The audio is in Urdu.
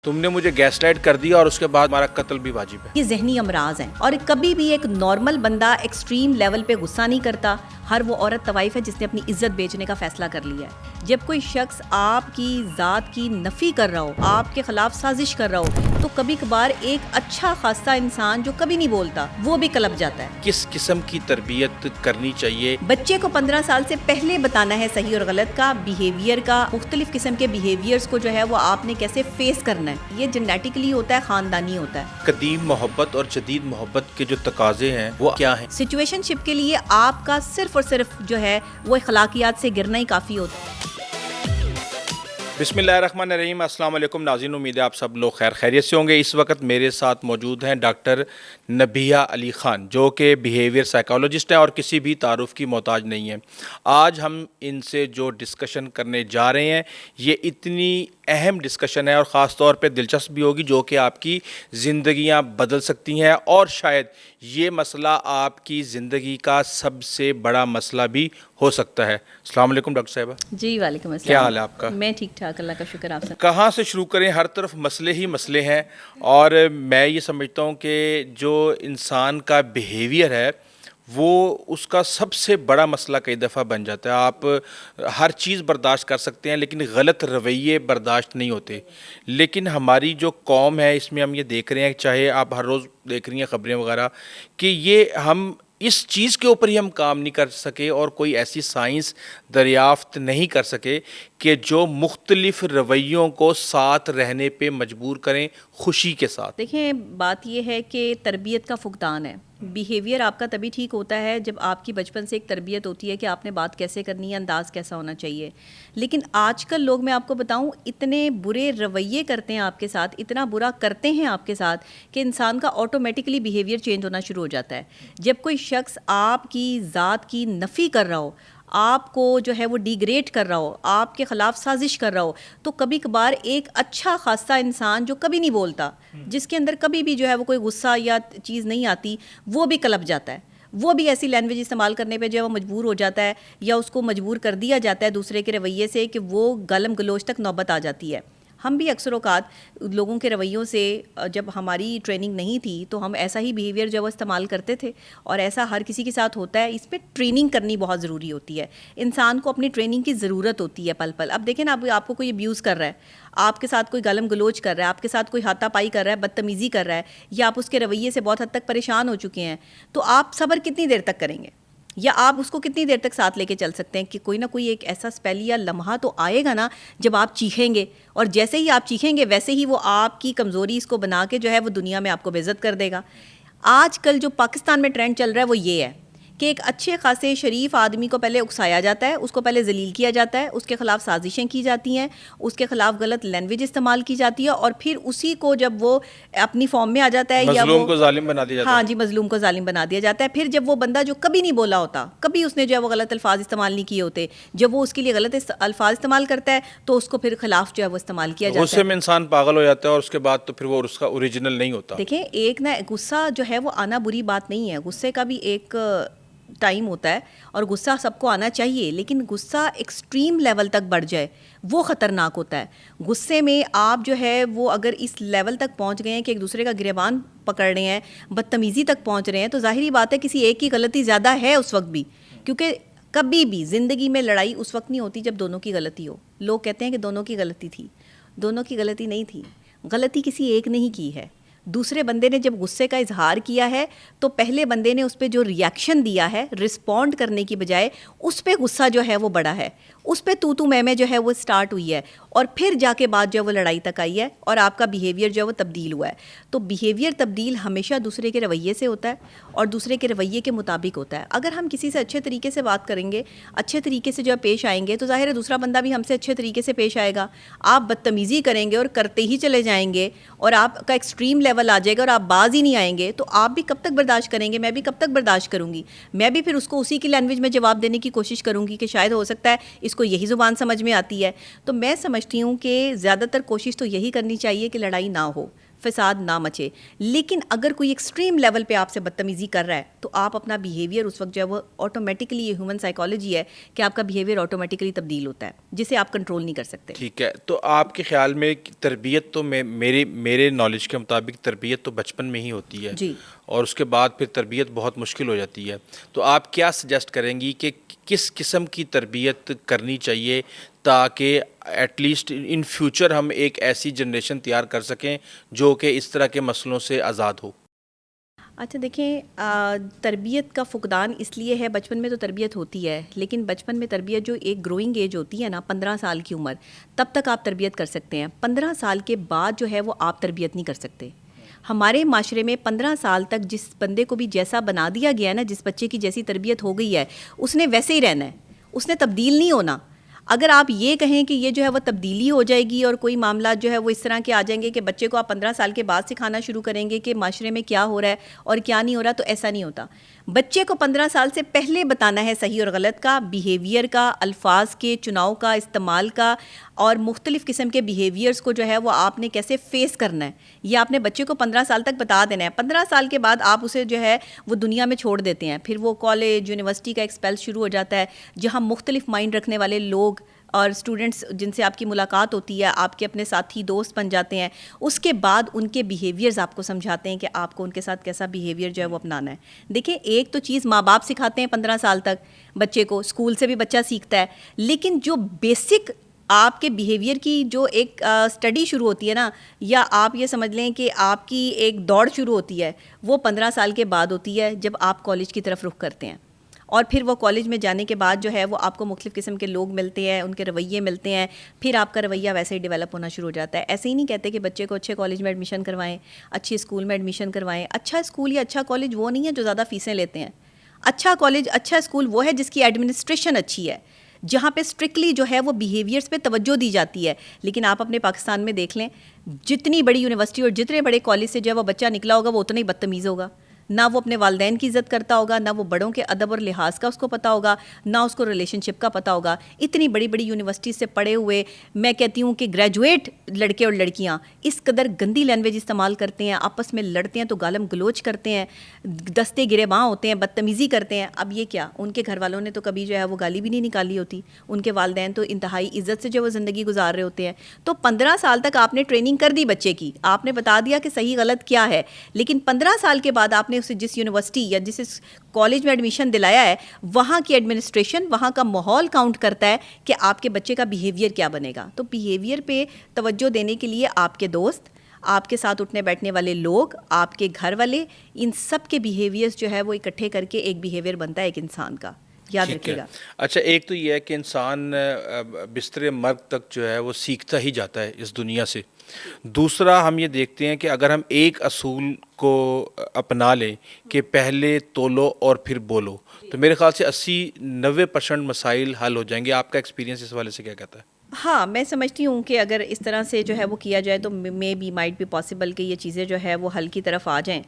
تم نے مجھے گیس لائٹ کر دیا اور اس کے بعد ہمارا قتل بھی واجب ہے. یہ ذہنی امراض ہیں اور کبھی بھی ایک نارمل بندہ ایکسٹریم لیول پہ غصہ نہیں کرتا. ہر وہ عورت طوائف ہے جس نے اپنی عزت بیچنے کا فیصلہ کر لیا ہے. جب کوئی شخص آپ کی ذات کی نفی کر رہا ہو, آپ کے خلاف سازش کر رہا ہو, تو کبھی کبھار ایک اچھا خاصا انسان جو کبھی نہیں بولتا وہ بھی کلپ جاتا ہے. کس قسم کی تربیت کرنی چاہیے؟ بچے کو 15 سال سے پہلے بتانا ہے صحیح اور غلط کا, بیہیویئر کا, مختلف قسم کے بیہیویئرز کو جو ہے وہ آپ نے کیسے فیس کرنا ہے. یہ جینیٹکلی ہوتا ہے, خاندانی ہوتا ہے. قدیم محبت اور جدید محبت کے جو تقاضے ہیں وہ کیا ہیں؟ سچویشن شپ کے لیے آپ کا صرف اور صرف جو ہے وہ اخلاقیات سے گرنا ہی کافی ہوتا ہے. بسم اللہ الرحمن الرحیم. السلام علیکم ناظرین, امید ہے آپ سب لوگ خیر خیریت سے ہوں گے. اس وقت میرے ساتھ موجود ہیں ڈاکٹر نبیہ علی خان, جو کہ بیہیویئر سائیکالوجسٹ ہیں اور کسی بھی تعارف کی محتاج نہیں ہیں. آج ہم ان سے جو ڈسکشن کرنے جا رہے ہیں یہ اتنی اہم ڈسکشن ہے اور خاص طور پہ دلچسپ بھی ہوگی, جو کہ آپ کی زندگیاں بدل سکتی ہیں اور شاید یہ مسئلہ آپ کی زندگی کا سب سے بڑا مسئلہ بھی ہو سکتا ہے. السلام علیکم ڈاکٹر صاحبہ. جی وعلیکم السلام. کیا حال ہے آپ کا؟ میں ٹھیک ٹھاک, اللہ کا شکر. آپ سے کہاں سے شروع کریں؟ ہر طرف مسئلے ہی مسئلے ہیں اور میں یہ سمجھتا ہوں کہ جو انسان کا بیہیویئر ہے وہ اس کا سب سے بڑا مسئلہ کئی دفعہ بن جاتا ہے. آپ ہر چیز برداشت کر سکتے ہیں لیکن غلط رویے برداشت نہیں ہوتے. لیکن ہماری جو قوم ہے اس میں ہم یہ دیکھ رہے ہیں, چاہے آپ ہر روز دیکھ رہی ہیں خبریں وغیرہ, کہ یہ ہم اس چیز کے اوپر ہی ہم کام نہیں کر سکے اور کوئی ایسی سائنس دریافت نہیں کر سکے کہ جو مختلف رویوں کو ساتھ رہنے پہ مجبور کریں خوشی کے ساتھ. دیکھیں, بات یہ ہے کہ تربیت کا فقدان ہے. بیہیویئر آپ کا تبھی ٹھیک ہوتا ہے جب آپ کی بچپن سے ایک تربیت ہوتی ہے کہ آپ نے بات کیسے کرنی ہے, انداز کیسا ہونا چاہیے. لیکن آج کل لوگ, میں آپ کو بتاؤں, اتنے برے رویے کرتے ہیں آپ کے ساتھ, اتنا برا کرتے ہیں آپ کے ساتھ کہ انسان کا آٹومیٹکلی بیہیویئر چینج ہونا شروع ہو جاتا ہے. جب کوئی شخص آپ کی ذات کی نفی کر رہا ہو, آپ کو جو ہے وہ ڈیگریڈ کر رہا ہو, آپ کے خلاف سازش کر رہا ہو, تو کبھی کبھار ایک اچھا خاصا انسان جو کبھی نہیں بولتا, جس کے اندر کبھی بھی جو ہے وہ کوئی غصہ یا چیز نہیں آتی, وہ بھی کلپ جاتا ہے. وہ بھی ایسی لینگویج استعمال کرنے پہ جو ہے وہ مجبور ہو جاتا ہے, یا اس کو مجبور کر دیا جاتا ہے دوسرے کے رویے سے کہ وہ گالم گلوچ تک نوبت آ جاتی ہے. ہم بھی اکثر اوقات لوگوں کے رویوں سے, جب ہماری ٹریننگ نہیں تھی تو ہم ایسا ہی بیہیویئر جو ہے وہ استعمال کرتے تھے, اور ایسا ہر کسی کے ساتھ ہوتا ہے. اس پہ ٹریننگ کرنی بہت ضروری ہوتی ہے. انسان کو اپنی ٹریننگ کی ضرورت ہوتی ہے پل پل. اب دیکھیں نا, آپ کو کوئی ابیوز کر رہا ہے, آپ کے ساتھ کوئی گالم گلوچ کر رہا ہے, آپ کے ساتھ کوئی ہاتھا پائی کر رہا ہے, بدتمیزی کر رہا ہے, یا آپ اس کے رویے سے بہت حد تک پریشان ہو چکے ہیں, تو آپ صبر کتنی دیر تک کریں گے, یا آپ اس کو کتنی دیر تک ساتھ لے کے چل سکتے ہیں کہ کوئی نہ کوئی ایک ایسا سپیل یا لمحہ تو آئے گا نا جب آپ چیخیں گے, اور جیسے ہی آپ چیخیں گے ویسے ہی وہ آپ کی کمزوری اس کو بنا کے جو ہے وہ دنیا میں آپ کو بے عزت کر دے گا. آج کل جو پاکستان میں ٹرینڈ چل رہا ہے وہ یہ ہے کہ ایک اچھے خاصے شریف آدمی کو پہلے اکسایا جاتا ہے, اس کو پہلے ذلیل کیا جاتا ہے, اس کے خلاف سازشیں کی جاتی ہیں, اس کے خلاف غلط لینگویج استعمال کی جاتی ہے, اور پھر اسی کو جب وہ اپنی فارم میں آ جاتا ہے, یا مظلوم کو ظالم بنا دیا جاتا ہے. ہاں جی, مظلوم کو ظالم بنا دیا جاتا ہے. پھر جب وہ بندہ جو کبھی نہیں بولا ہوتا, کبھی اس نے جو ہے وہ غلط الفاظ استعمال نہیں کیے ہوتے, جب وہ اس کے لیے غلط الفاظ استعمال کرتا ہے تو اس کو پھر خلاف جو ہے وہ استعمال کیا جاتا ہے. غصے میں انسان پاگل ہو جاتا ہے اور اس کے بعد تو پھر وہ اس کا اوریجنل نہیں ہوتا. دیکھیں, ایک نہ غصہ جو ہے وہ آنا بری بات نہیں ہے, غصے کا بھی ایک ٹائم ہوتا ہے, اور غصہ سب کو آنا چاہیے, لیکن غصہ ایکسٹریم لیول تک بڑھ جائے وہ خطرناک ہوتا ہے. غصے میں آپ جو ہے وہ اگر اس لیول تک پہنچ گئے ہیں کہ ایک دوسرے کا گریبان پکڑ رہے ہیں, بدتمیزی تک پہنچ رہے ہیں, تو ظاہری بات ہے کسی ایک کی غلطی زیادہ ہے اس وقت بھی, کیونکہ کبھی بھی زندگی میں لڑائی اس وقت نہیں ہوتی جب دونوں کی غلطی ہو. لوگ کہتے ہیں کہ دونوں کی غلطی تھی, دونوں کی غلطی نہیں تھی. غلطی کسی ایک نے ہی کی ہے. دوسرے بندے نے جب غصے کا اظہار کیا ہے تو پہلے بندے نے اس پہ جو ریاکشن دیا ہے, رسپونڈ کرنے کی بجائے اس پہ غصہ جو ہے وہ بڑا ہے, اس پہ تو میں جو ہے وہ سٹارٹ ہوئی ہے, اور پھر جا کے بعد جو ہے وہ لڑائی تک آئی ہے, اور آپ کا بیہیویئر جو ہے وہ تبدیل ہوا ہے. تو بیہیویئر تبدیل ہمیشہ دوسرے کے رویے سے ہوتا ہے اور دوسرے کے رویے کے مطابق ہوتا ہے. اگر ہم کسی سے اچھے طریقے سے بات کریں گے, اچھے طریقے سے جو ہے پیش آئیں گے, تو ظاہر ہے دوسرا بندہ بھی ہم سے اچھے طریقے سے پیش آئے گا. آپ بدتمیزی کریں گے اور کرتے ہی چلے جائیں گے, اور آپ کا ایکسٹریم لیول آ جائے گا اور آپ باز ہی نہیں آئیں گے, تو آپ بھی کب تک برداشت کریں گے, میں بھی کب تک برداشت کروں گی. میں بھی پھر اس کو اسی کی لینگویج میں جواب دینے کی کوشش کروں گی کہ شاید ہو سکتا ہے اس کو یہی زبان سمجھ میں آتی ہے. تو میں سمجھتی ہوں کہ زیادہ تر کوشش تو یہی کرنی چاہیے کہ لڑائی نہ ہو. فساد نہ مچے. لیکن اگر کوئی ایکسٹریم لیول پہ آپ سے بدتمیزی کر رہا ہے تو آپ اپنا بیہیویئر اس وقت جو ہے وہ آٹومیٹکلی, یہ ہیومن سائیکالوجی ہے کہ آپ کا بیہیویئر آٹومیٹکلی تبدیل ہوتا ہے, جسے آپ کنٹرول نہیں کر سکتے. ٹھیک ہے, تو آپ کے خیال میں تربیت تو میرے نالج کے مطابق تربیت تو بچپن میں ہی ہوتی ہے جی, اور اس کے بعد پھر تربیت بہت مشکل ہو جاتی ہے. تو آپ کیا سجیسٹ کریں گی کہ کس قسم کی تربیت کرنی چاہیے تاکہ ایٹ لیسٹ ان فیوچر ہم ایک ایسی جنریشن تیار کر سکیں جو کہ اس طرح کے مسئلوں سے آزاد ہو؟ اچھا دیکھیں, تربیت کا فقدان اس لیے ہے, بچپن میں تو تربیت ہوتی ہے, لیکن بچپن میں تربیت جو ایک گروئنگ ایج ہوتی ہے نا, 15 سال کی عمر, تب تک آپ تربیت کر سکتے ہیں. 15 سال کے بعد جو ہے وہ آپ تربیت نہیں کر سکتے. ہمارے معاشرے میں 15 سال تک جس بندے کو بھی جیسا بنا دیا گیا ہے نا, جس بچے کی جیسی تربیت ہو گئی ہے, اس نے ویسے ہی رہنا ہے, اس نے تبدیل نہیں ہونا. اگر آپ یہ کہیں کہ یہ جو ہے وہ تبدیلی ہو جائے گی اور کوئی معاملات جو ہے وہ اس طرح کے آ جائیں گے کہ بچے کو آپ 15 سال کے بعد سکھانا شروع کریں گے کہ معاشرے میں کیا ہو رہا ہے اور کیا نہیں ہو رہا, تو ایسا نہیں ہوتا. بچے کو 15 سال سے پہلے بتانا ہے صحیح اور غلط کا, بیہیویئر کا, الفاظ کے چناؤ کا, استعمال کا, اور مختلف قسم کے بیہیویئرز کو جو ہے وہ آپ نے کیسے فیس کرنا ہے, یہ آپ نے بچے کو 15 سال تک بتا دینا ہے. 15 سال کے بعد آپ اسے جو ہے وہ دنیا میں چھوڑ دیتے ہیں. پھر وہ کالج, یونیورسٹی کا ایک اسپیل شروع ہو جاتا ہے, جہاں مختلف مائنڈ رکھنے والے لوگ اور اسٹوڈنٹس جن سے آپ کی ملاقات ہوتی ہے, آپ کے اپنے ساتھی دوست بن جاتے ہیں. اس کے بعد ان کے بیہیویئرز آپ کو سمجھاتے ہیں کہ آپ کو ان کے ساتھ کیسا بیہیویئر جو ہے وہ اپنانا ہے. دیکھیں, ایک تو چیز ماں باپ سکھاتے ہیں 15 سال تک بچے کو, اسکول سے بھی بچہ سیکھتا ہے, لیکن جو بیسک آپ کے بیہیویئر کی جو ایک اسٹڈی شروع ہوتی ہے نا, یا آپ یہ سمجھ لیں کہ آپ کی ایک دوڑ شروع ہوتی ہے, وہ 15 سال کے بعد ہوتی ہے جب آپ کالج کی طرف رخ کرتے ہیں. اور پھر وہ کالج میں جانے کے بعد جو ہے وہ آپ کو مختلف قسم کے لوگ ملتے ہیں, ان کے رویے ملتے ہیں, پھر آپ کا رویہ ویسے ہی ڈیولپ ہونا شروع ہو جاتا ہے. ایسے ہی نہیں کہتے کہ بچے کو اچھے کالج میں ایڈمیشن کروائیں, اچھی اسکول میں ایڈمیشن کروائیں. اچھا اسکول یا اچھا کالج وہ نہیں ہے جو زیادہ فیسیں لیتے ہیں. اچھا کالج, اچھا اسکول وہ ہے جس کی ایڈمنسٹریشن اچھی ہے, جہاں پہ اسٹرکٹلی جو ہے وہ بیہیویئرس پہ توجہ دی جاتی ہے. لیکن آپ اپنے پاکستان میں دیکھ لیں, جتنی بڑی یونیورسٹی اور جتنے بڑے کالج سے جو ہے وہ بچہ نکلا ہوگا وہ اتنا ہی بدتمیز ہوگا. نہ وہ اپنے والدین کی عزت کرتا ہوگا, نہ وہ بڑوں کے ادب اور لحاظ کا اس کو پتہ ہوگا, نہ اس کو ریلیشن شپ کا پتہ ہوگا. اتنی بڑی بڑی یونیورسٹی سے پڑھے ہوئے, میں کہتی ہوں کہ گریجویٹ لڑکے اور لڑکیاں اس قدر گندی لینگویج استعمال کرتے ہیں, آپس میں لڑتے ہیں تو گالم گلوچ کرتے ہیں, دستے گریباں ہوتے ہیں, بدتمیزی کرتے ہیں. اب یہ کیا, ان کے گھر والوں نے تو کبھی جو ہے وہ گالی بھی نہیں نکالی ہوتی, ان کے والدین تو انتہائی عزت سے جو وہ زندگی گزار رہے ہوتے ہیں. تو 15 سال تک آپ نے ٹریننگ کر دی بچے کی, آپ نے بتا دیا کہ صحیح غلط کیا ہے, لیکن 15 سال کے بعد آپ نے اسے جس یونیورسٹی یا جس کالج میں ایڈمیشن دلایا ہے, وہاں کی ایڈمنسٹریشن, وہاں کا ماحول کاؤنٹ کرتا ہے کہ آپ کے بچے کا بیہیویئر کیا بنے گا. تو بیہیویئر پہ توجہ دینے کے لیے آپ کے دوست, آپ کے ساتھ اٹھنے بیٹھنے والے لوگ, آپ کے گھر والے, ان سب کے بیہیویئرز جو ہے وہ اکٹھے کر کے ایک بیہیویئر بنتا ہے ایک انسان کا. یاد رکھیے گا. اچھا, ایک تو یہ ہے کہ انسان بستر مرگ تک جو ہے وہ سیکھتا ہی جاتا ہے اس دنیا سے. دوسرا ہم یہ دیکھتے ہیں کہ اگر ہم ایک اصول کو اپنا لیں کہ پہلے تولو اور پھر بولو, تو میرے خیال سے 80-90% مسائل حل ہو جائیں گے. آپ کا ایکسپیرینس اس حوالے سے کیا کہتا ہے؟ ہاں, میں سمجھتی ہوں کہ اگر اس طرح سے جو ہے وہ کیا جائے تو maybe might be possible کہ یہ چیزیں جو ہے وہ حل کی طرف آ جائیں.